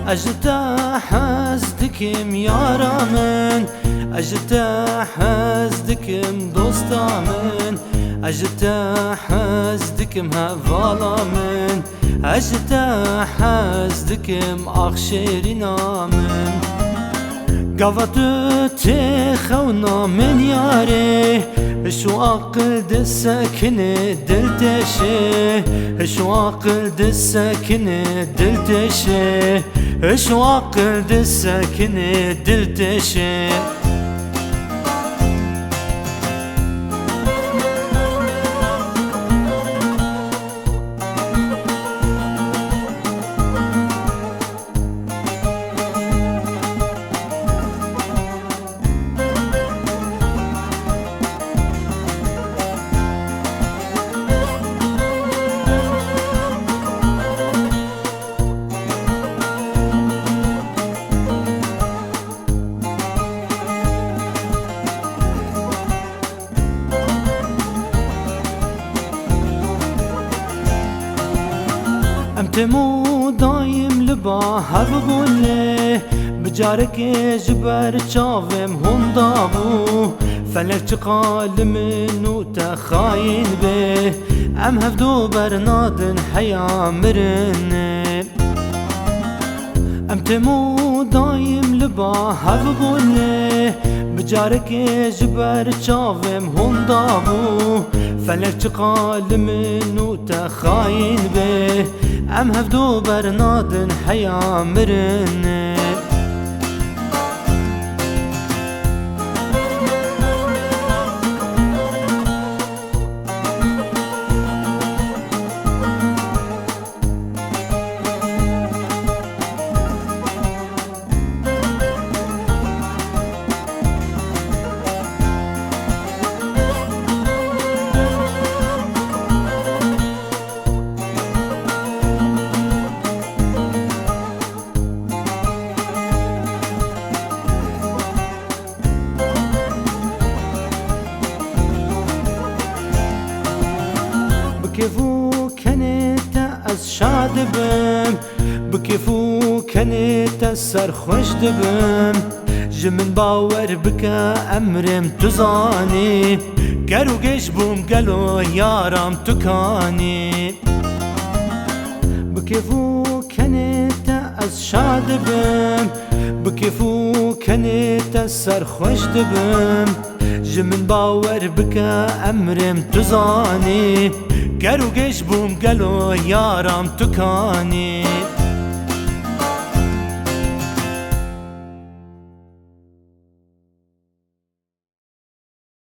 أجتا حزدكم يارا من أجتا حزدكم دوستا من أجتا حزدكم هفالا من أجتا حزدكم أخشيرنا من قفتو تخونا من ياري شو عقل دسكن دلتشي شو عقل دسكن دلتشي شو عقل دسكن دلتشي امتمو دايم لباهر بقوله بجارك جبر شافم هم دابو فلك قال منو تخاين به ام هفدو برنادن حيا مرنه امتمو دايم لباهر بقوله بجارك جبر شافم هم دابو فلك قال منو تخاين به ام هفدو برنادن حيا مرنه بكيفو كنت از شاد بم بكيفو كنت سرخوش دبم جمن باور بك امرم تزاني گرو گش بوم گلو یارم تکانی بكيفو كنت از شاد بم بكيفو كنت سرخوش دبم جمن باور بك امرم تزاني گرو گش بوم گلو یارم تکانی